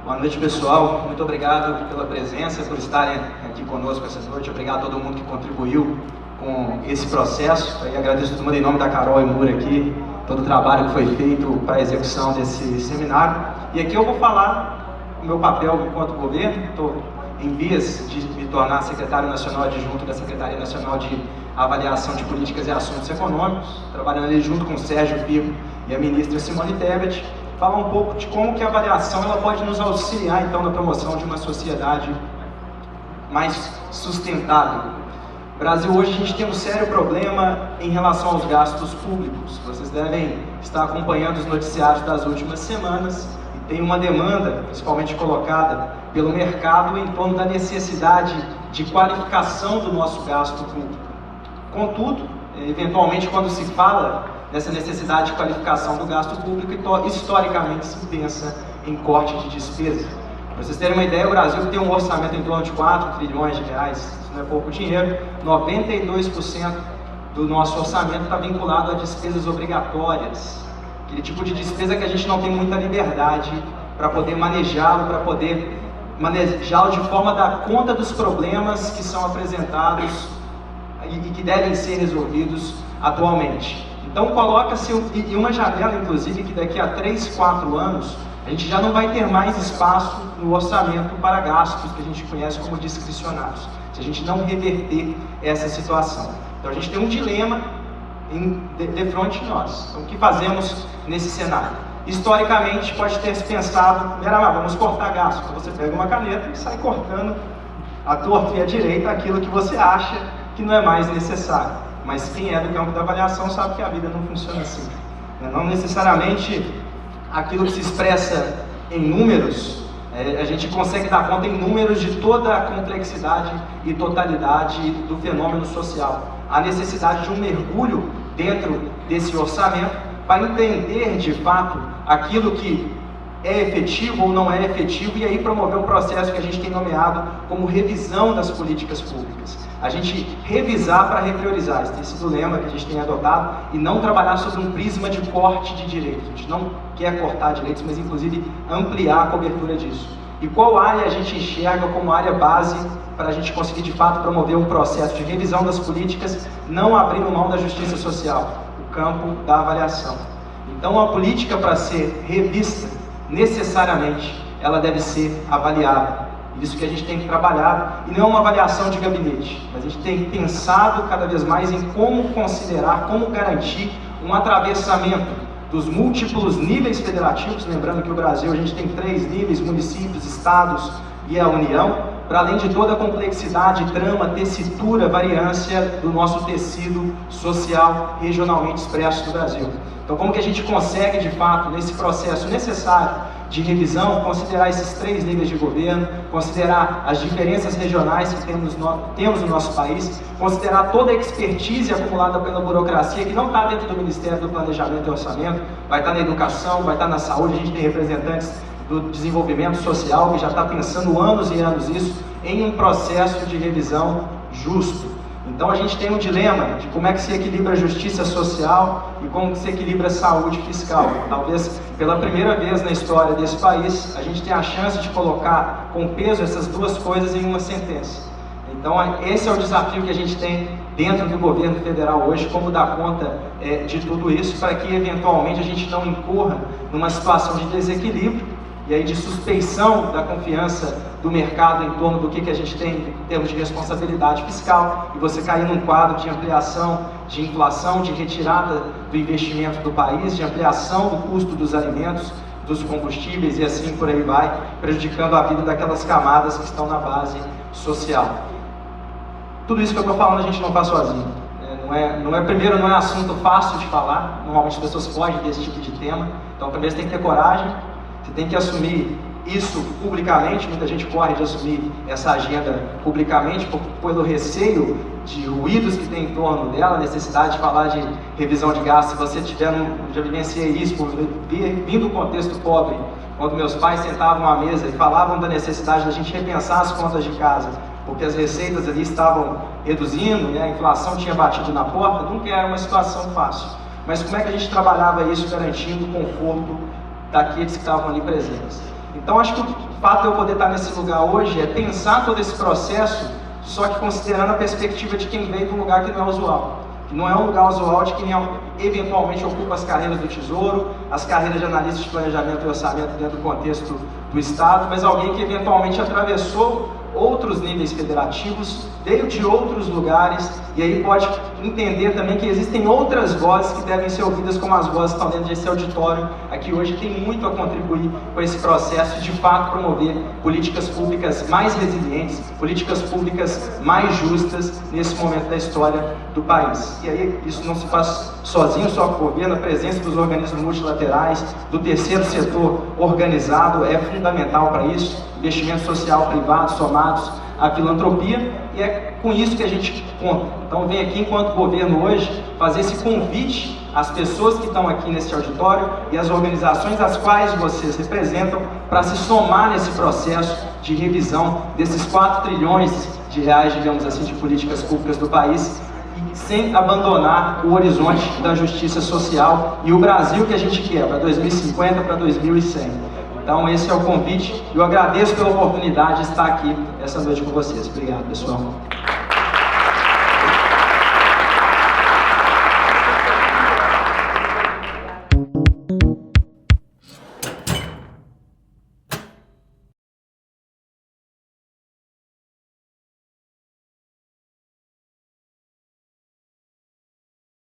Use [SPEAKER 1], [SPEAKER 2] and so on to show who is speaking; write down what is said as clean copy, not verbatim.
[SPEAKER 1] Boa noite, pessoal. Muito obrigado pela presença, por estarem aqui conosco essa noite. Obrigado a todo mundo que contribuiu com esse processo. E agradeço a todo mundo em nome da Carol e Moura aqui, todo o trabalho que foi feito para a execução desse seminário. E aqui eu vou falar o meu papel enquanto governo. Estou em vias de me tornar secretário nacional adjunto da Secretaria Nacional de Avaliação de Políticas e Assuntos Econômicos, trabalhando ali junto com o Sérgio Pico e a ministra Simone Tebet, falar um pouco de como que a avaliação ela pode nos auxiliar então na promoção de uma sociedade mais sustentável. No Brasil hoje a gente tem um sério problema em relação aos gastos públicos. Vocês devem estar acompanhando os noticiários das últimas semanas e tem uma demanda, principalmente colocada pelo mercado, em torno da necessidade de qualificação do nosso gasto público. Contudo, eventualmente quando se fala dessa necessidade de qualificação do gasto público, historicamente se pensa em corte de despesa. Para vocês terem uma ideia, o Brasil tem um orçamento em torno de 4 trilhões de reais, isso não é pouco dinheiro. 92% do nosso orçamento está vinculado a despesas obrigatórias, aquele tipo de despesa que a gente não tem muita liberdade para poder manejá-lo, para poder manejá-lo de forma a dar conta dos problemas que são apresentados e que devem ser resolvidos atualmente. Então coloca-se em uma janela, inclusive, que daqui a 3, 4 anos, a gente já não vai ter mais espaço no orçamento para gastos que a gente conhece como discricionários, se a gente não reverter essa situação. Então a gente tem um dilema de frente de nós. Então o que fazemos nesse cenário? Historicamente pode ter se pensado, vamos cortar gastos. Então você pega uma caneta e sai cortando à torta e à direita aquilo que você acha que não é mais necessário. Mas quem é do campo da avaliação sabe que a vida não funciona assim. Não necessariamente aquilo que se expressa em números, a gente consegue dar conta em números de toda a complexidade e totalidade do fenômeno social. Há necessidade de um mergulho dentro desse orçamento para entender de fato aquilo que é efetivo ou não é efetivo e aí promover um processo que a gente tem nomeado como revisão das políticas públicas. A gente revisar para repriorizar, esse tem sido o lema que a gente tem adotado, e não trabalhar sobre um prisma de corte de direitos. A gente não quer cortar direitos, mas inclusive ampliar a cobertura disso. E qual área a gente enxerga como área base para a gente conseguir de fato promover um processo de revisão das políticas, não abrindo mão da justiça social, o campo da avaliação. Então a política, para ser revista, necessariamente ela deve ser avaliada. Isso que a gente tem trabalhado, e não é uma avaliação de gabinete, mas a gente tem pensado cada vez mais em como considerar, como garantir um atravessamento dos múltiplos níveis federativos, lembrando que o Brasil a gente tem 3 níveis, municípios, estados e a União, para além de toda a complexidade, trama, tessitura, variância do nosso tecido social regionalmente expresso do Brasil. Então como que a gente consegue de fato, nesse processo necessário de revisão, considerar esses 3 níveis de governo, considerar as diferenças regionais que temos no nosso país, considerar toda a expertise acumulada pela burocracia, que não está dentro do Ministério do Planejamento e Orçamento, vai estar na educação, vai estar na saúde. A gente tem representantes do desenvolvimento social que já está pensando anos e anos isso, em um processo de revisão justo. Então a gente tem um dilema de como é que se equilibra a justiça social e como que se equilibra a saúde fiscal. Talvez pela primeira vez na história desse país, a gente tem a chance de colocar com peso essas duas coisas em uma sentença. Então esse é o desafio que a gente tem dentro do governo federal hoje, como dar conta de tudo isso, para que eventualmente a gente não incorra numa situação de desequilíbrio e aí de suspeição da confiança do mercado em torno do que a gente tem em termos de responsabilidade fiscal, e você cair num quadro de ampliação de inflação, de retirada do investimento do país, de ampliação do custo dos alimentos, dos combustíveis e assim por aí vai, prejudicando a vida daquelas camadas que estão na base social. Tudo isso que eu estou falando a gente não faz sozinho. Primeiro, não é assunto fácil de falar, normalmente as pessoas fogem desse tipo de tema, então primeiro você tem que ter coragem, você tem que assumir isso publicamente. Muita gente corre de assumir essa agenda publicamente pelo receio de ruídos que tem em torno dela, a necessidade de falar de revisão de gastos. Se você já vivenciei isso, por vir do contexto pobre, quando meus pais sentavam à mesa e falavam da necessidade da gente repensar as contas de casa, porque as receitas ali estavam reduzindo, a inflação tinha batido na porta, nunca era uma situação fácil. Mas como é que a gente trabalhava isso garantindo o conforto daqueles que estavam ali presentes? Então acho que o fato de eu poder estar nesse lugar hoje é pensar todo esse processo, só que considerando a perspectiva de quem veio de um lugar que não é usual. Que não é um lugar usual de quem eventualmente ocupa as carreiras do Tesouro, as carreiras de analista de planejamento e orçamento dentro do contexto do Estado, mas alguém que eventualmente atravessou outros níveis federativos, veio de outros lugares, e aí pode entender também que existem outras vozes que devem ser ouvidas, como as vozes que estão dentro desse auditório aqui hoje, tem muito a contribuir com esse processo de fato promover políticas públicas mais resilientes, políticas públicas mais justas nesse momento da história do país. E aí isso não se faz sozinho, só com o governo, a presença dos organismos multilaterais, do terceiro setor organizado é fundamental para isso, investimento social privado somados à filantropia, e é com isso que a gente conta. Então vem aqui, enquanto governo hoje, fazer esse convite às pessoas que estão aqui nesse auditório e às organizações às quais vocês representam para se somar nesse processo de revisão desses 4 trilhões de reais, digamos assim, de políticas públicas do país, e sem abandonar o horizonte da justiça social e o Brasil que a gente quer para 2050, para 2100. Então esse é o convite, eu agradeço pela oportunidade de estar aqui essa noite com vocês. Obrigado, pessoal.